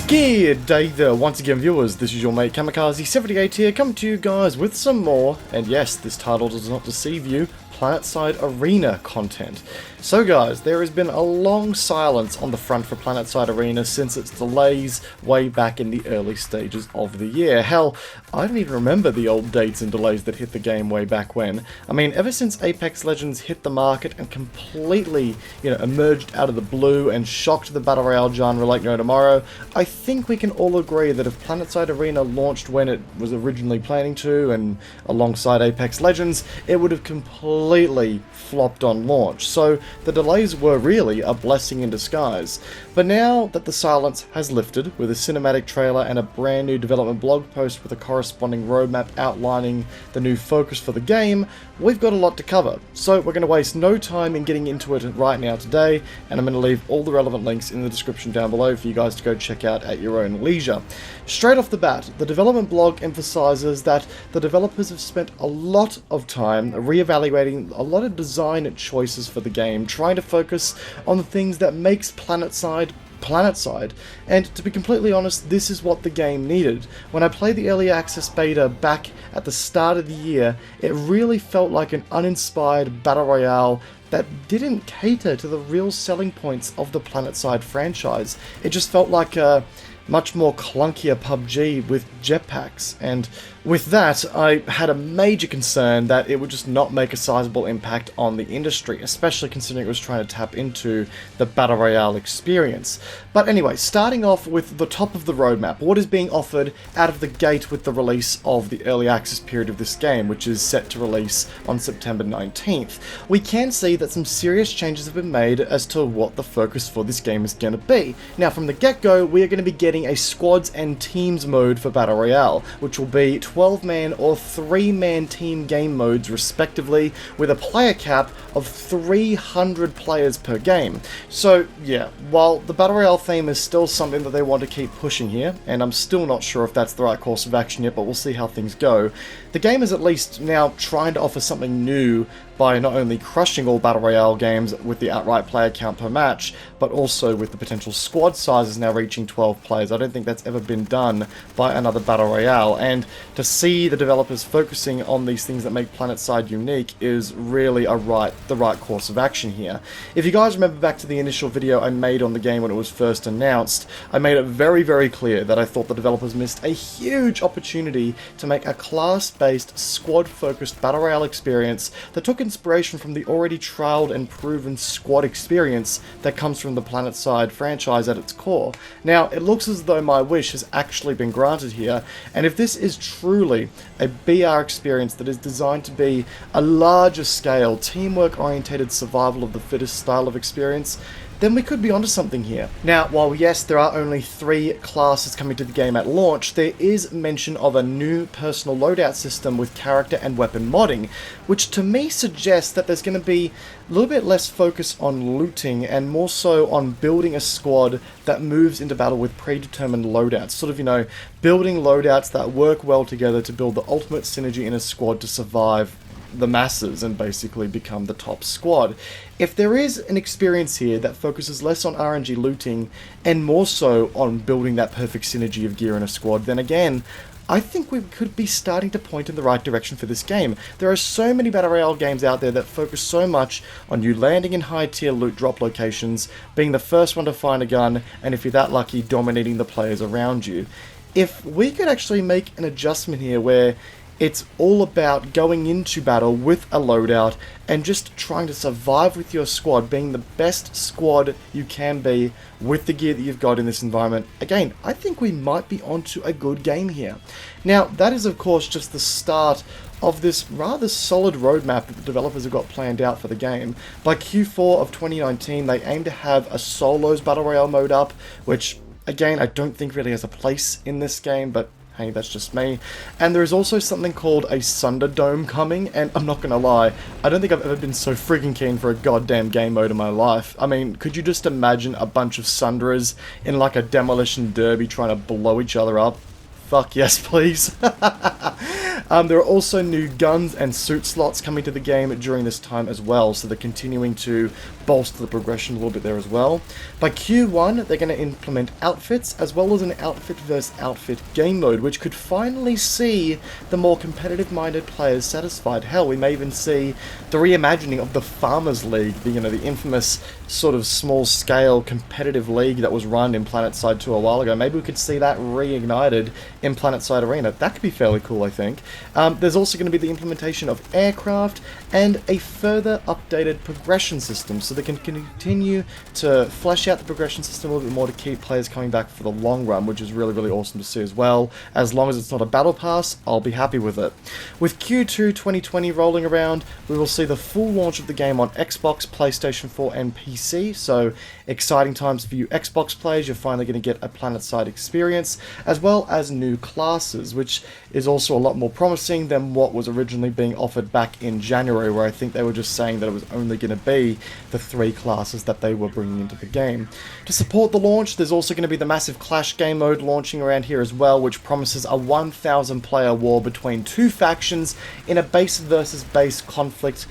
Good day there, once again viewers, this is your mate Kamikaze78 here, coming to you guys with some more, and yes, this title does not deceive you, Planetside Arena content. So guys, there has been a long silence on the front for Planetside Arena since its delays way back in the early stages of the year. Hell, I don't even remember the old dates and delays that hit the game way back when. I mean, ever since Apex Legends hit the market and completely, emerged out of the blue and shocked the Battle Royale genre like no tomorrow, I think we can all agree that if Planetside Arena launched when it was originally planning to, and alongside Apex Legends, it would have completely flopped on launch. So the delays were really a blessing in disguise. But now that the silence has lifted, with a cinematic trailer and a brand new development blog post with a corresponding roadmap outlining the new focus for the game, we've got a lot to cover. So we're going to waste no time in getting into it right now today, and I'm going to leave all the relevant links in the description down below for you guys to go check out at your own leisure. Straight off the bat, the development blog emphasizes that the developers have spent a lot of time reevaluating a lot of design choices for the game, trying to focus on the things that makes Planetside, and to be completely honest, this is what the game needed. When I played the early access beta back at the start of the year, it really felt like an uninspired battle royale that didn't cater to the real selling points of the Planetside franchise. It just felt like a much more clunkier PUBG with jetpacks, and with that I had a major concern that it would just not make a sizable impact on the industry, especially considering it was trying to tap into the Battle Royale experience. But anyway, starting off with the top of the roadmap, what is being offered out of the gate with the release of the early access period of this game, which is set to release on September 19th. We can see that some serious changes have been made as to what the focus for this game is going to be. Now from the get-go, we are going to be getting a squads and teams mode for Battle Royale, which will be 12-man or 3-man team game modes respectively, with a player cap of 300 players per game. So yeah, while the Battle Royale theme is still something that they want to keep pushing here, and I'm still not sure if that's the right course of action yet, but we'll see how things go, the game is at least now trying to offer something new by not only crushing all Battle Royale games with the outright player count per match, but also with the potential squad sizes now reaching 12 players. I don't think that's ever been done by another Battle Royale, and to see the developers focusing on these things that make Planetside unique is really the right course of action here. If you guys remember back to the initial video I made on the game when it was first announced, I made it very, very clear that I thought the developers missed a huge opportunity to make a class-based, squad-focused Battle Royale experience that took inspiration from the already trialed and proven squad experience that comes from the Planetside franchise at its core. Now, it looks as though my wish has actually been granted here, and if this is truly a BR experience that is designed to be a larger scale, teamwork-oriented survival of the fittest style of experience, then we could be onto something here. Now, while yes, there are only 3 classes coming to the game at launch, there is mention of a new personal loadout system with character and weapon modding, which to me suggests that there's going to be a little bit less focus on looting and more so on building a squad that moves into battle with predetermined loadouts. Sort of, building loadouts that work well together to build the ultimate synergy in a squad to survive the masses and basically become the top squad. If there is an experience here that focuses less on RNG looting and more so on building that perfect synergy of gear in a squad, then again, I think we could be starting to point in the right direction for this game. There are so many Battle Royale games out there that focus so much on you landing in high tier loot drop locations, being the first one to find a gun, and if you're that lucky, dominating the players around you. If we could actually make an adjustment here where it's all about going into battle with a loadout and just trying to survive with your squad, being the best squad you can be with the gear that you've got in this environment. Again, I think we might be onto a good game here. Now, that is of course just the start of this rather solid roadmap that the developers have got planned out for the game. By Q4 of 2019, they aim to have a solos Battle Royale mode up, which again, I don't think really has a place in this game, but hey, that's just me. And there is also something called a Sunderdome coming, and I'm not gonna lie, I don't think I've ever been so freaking keen for a goddamn game mode in my life. I mean, could you just imagine a bunch of Sunderers in like a demolition derby trying to blow each other up? Fuck yes, please. There are also new guns and suit slots coming to the game during this time as well, so they're continuing to bolster the progression a little bit there as well. By Q1, they're going to implement outfits, as well as an outfit versus outfit game mode, which could finally see the more competitive-minded players satisfied. Hell, we may even see the reimagining of the Farmers League, the infamous sort of small-scale competitive league that was run in Planetside 2 a while ago. Maybe we could see that reignited in Planetside Arena. That could be fairly cool, I think. There's also going to be the implementation of aircraft and a further updated progression system, so they can continue to flesh out the progression system a little bit more to keep players coming back for the long run, which is really, really awesome to see as well. As long as it's not a battle pass, I'll be happy with it. With Q2 2020 rolling around, we will see the full launch of the game on Xbox, PlayStation 4 and PC, so exciting times for you Xbox players. You're finally going to get a Planetside experience, as well as new classes, which is also a lot more promising than what was originally being offered back in January, where I think they were just saying that it was only going to be the 3 classes that they were bringing into the game. To support the launch, there's also going to be the massive Clash game mode launching around here as well, which promises a 1,000 player war between 2 factions in a base versus base conflict,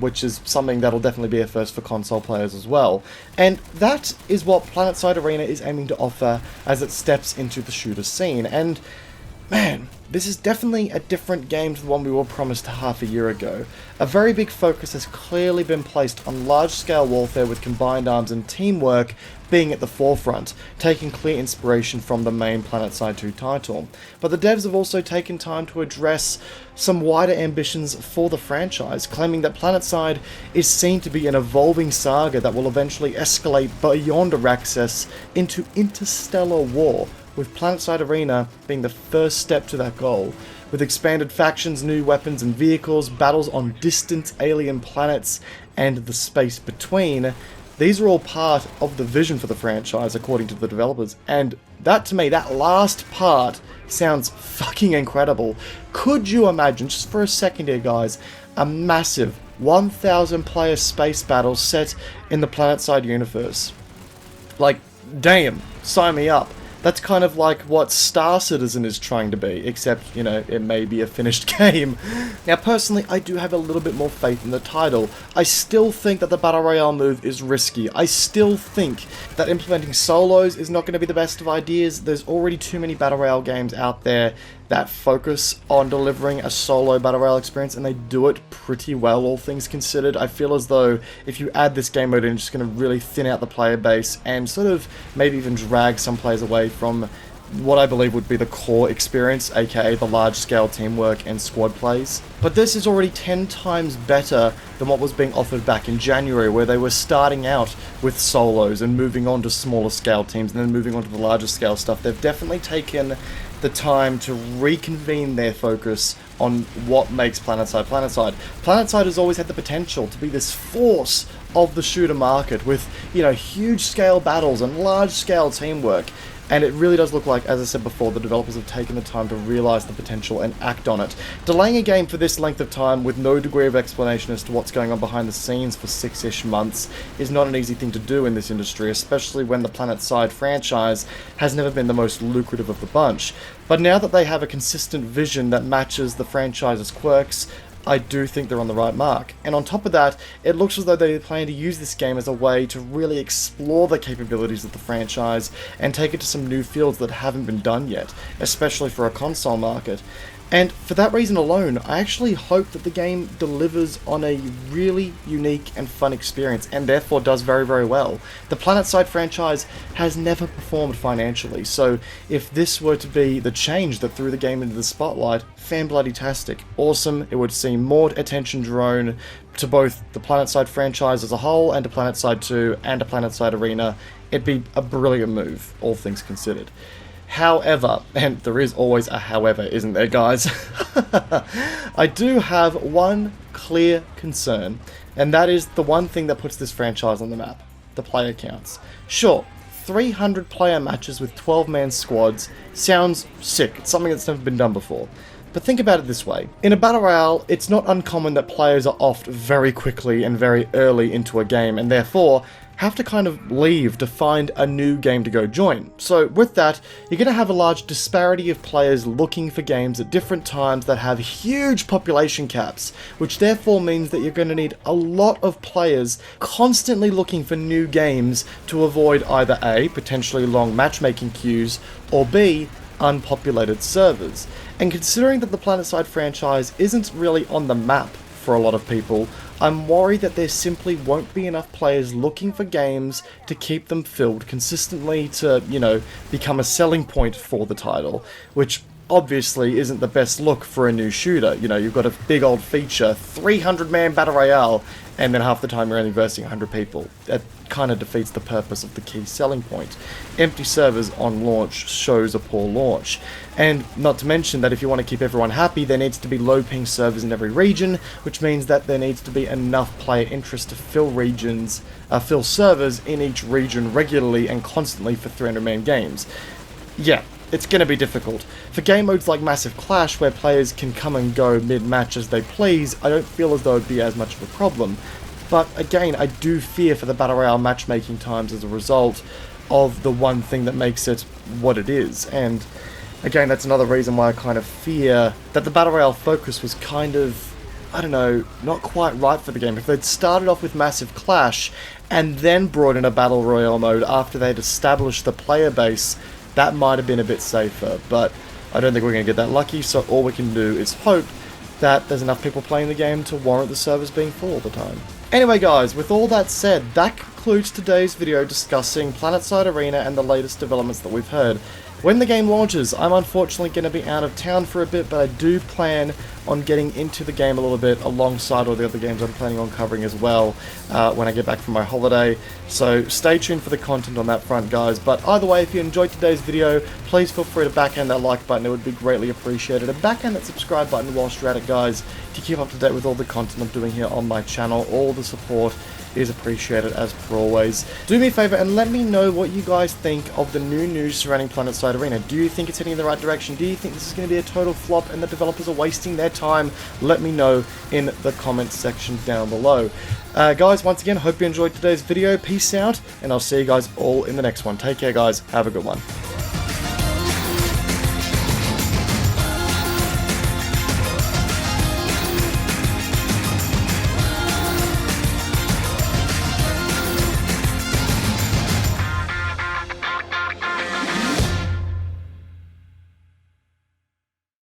which is something that'll definitely be a first for console players as well. And that is what Planetside Arena is aiming to offer as it steps into the shooter scene. And man, this is definitely a different game to the one we were promised half a year ago. A very big focus has clearly been placed on large-scale warfare with combined arms and teamwork being at the forefront, taking clear inspiration from the main Planetside 2 title. But the devs have also taken time to address some wider ambitions for the franchise, claiming that Planetside is seen to be an evolving saga that will eventually escalate beyond Araxes into interstellar war, with Planetside Arena being the first step to that goal. With expanded factions, new weapons and vehicles, battles on distant alien planets, and the space between, these are all part of the vision for the franchise, according to the developers. And that, to me, that last part sounds fucking incredible. Could you imagine, just for a second here, guys, a massive 1,000 player space battle set in the Planetside universe? Like, damn, sign me up. That's kind of like what Star Citizen is trying to be, except, it may be a finished game. Now, personally, I do have a little bit more faith in the title. I still think that the Battle Royale move is risky. I still think that implementing solos is not going to be the best of ideas. There's already too many Battle Royale games out there that focus on delivering a solo Battle Royale experience, and they do it pretty well, all things considered. I feel as though if you add this game mode in, it's just going to really thin out the player base and sort of maybe even drag some players away from what I believe would be the core experience, aka the large-scale teamwork and squad plays. But this is already 10 times better than what was being offered back in January, where they were starting out with solos and moving on to smaller scale teams and then moving on to the larger scale stuff. They've definitely taken the time to reconvene their focus on what makes Planetside Planetside. Planetside has always had the potential to be this force of the shooter market with, huge scale battles and large scale teamwork. And it really does look like, as I said before, the developers have taken the time to realise the potential and act on it. Delaying a game for this length of time with no degree of explanation as to what's going on behind the scenes for 6-ish months is not an easy thing to do in this industry, especially when the Planetside franchise has never been the most lucrative of the bunch. But now that they have a consistent vision that matches the franchise's quirks, I do think they're on the right mark. And on top of that, it looks as though they plan to use this game as a way to really explore the capabilities of the franchise and take it to some new fields that haven't been done yet, especially for a console market. And for that reason alone, I actually hope that the game delivers on a really unique and fun experience, and therefore does very, very well. The Planetside franchise has never performed financially, so if this were to be the change that threw the game into the spotlight, fan-bloody-tastic. Awesome, it would see more attention drawn to both the Planetside franchise as a whole, and to Planetside 2, and to Planetside Arena. It'd be a brilliant move, all things considered. However, and there is always a however, isn't there, guys? I do have one clear concern, and that is the one thing that puts this franchise on the map: the player counts. Sure, 300 player matches with 12-man squads sounds sick. It's something that's never been done before. But think about it this way. In a Battle Royale, it's not uncommon that players are offed very quickly and very early into a game, and therefore, have to kind of leave to find a new game to go join. So with that, you're going to have a large disparity of players looking for games at different times that have huge population caps, which therefore means that you're going to need a lot of players constantly looking for new games to avoid either A, potentially long matchmaking queues, or B, unpopulated servers. And considering that the Planetside franchise isn't really on the map for a lot of people, I'm worried that there simply won't be enough players looking for games to keep them filled consistently to, you know, become a selling point for the title, which obviously isn't the best look for a new shooter. You know, you've got a big old feature, 300-man battle royale, and then half the time you're only versing 100 people. That kind of defeats the purpose of the key selling point. Empty servers on launch shows a poor launch. And not to mention that if you want to keep everyone happy, there needs to be low ping servers in every region, which means that there needs to be enough player interest to fill servers in each region regularly and constantly for 300-man games. Yeah, it's going to be difficult. For game modes like Massive Clash, where players can come and go mid-match as they please, I don't feel as though it'd be as much of a problem. But again, I do fear for the Battle Royale matchmaking times as a result of the one thing that makes it what it is. And again, that's another reason why I kind of fear that the Battle Royale focus was kind of, I don't know, not quite right for the game. If they'd started off with Massive Clash and then brought in a Battle Royale mode after they'd established the player base, that might have been a bit safer, but I don't think we're going to get that lucky, so all we can do is hope that there's enough people playing the game to warrant the servers being full all the time. Anyway guys, with all that said, that concludes today's video discussing Planetside Arena and the latest developments that we've heard. When the game launches, I'm unfortunately going to be out of town for a bit, but I do plan on getting into the game a little bit alongside all the other games I'm planning on covering as well when I get back from my holiday. So stay tuned for the content on that front, guys. But either way, if you enjoyed today's video, please feel free to backhand that like button. It would be greatly appreciated. And backhand that subscribe button whilst you're at it, guys, to keep up to date with all the content I'm doing here on my channel. All the support is appreciated as per always. Do me a favour and let me know what you guys think of the new news surrounding Planetside Arena. Do you think it's heading in the right direction? Do you think this is going to be a total flop and the developers are wasting their time? Let me know in the comments section down below. Guys, once again, hope you enjoyed today's video. Peace out, and I'll see you guys all in the next one. Take care, guys. Have a good one.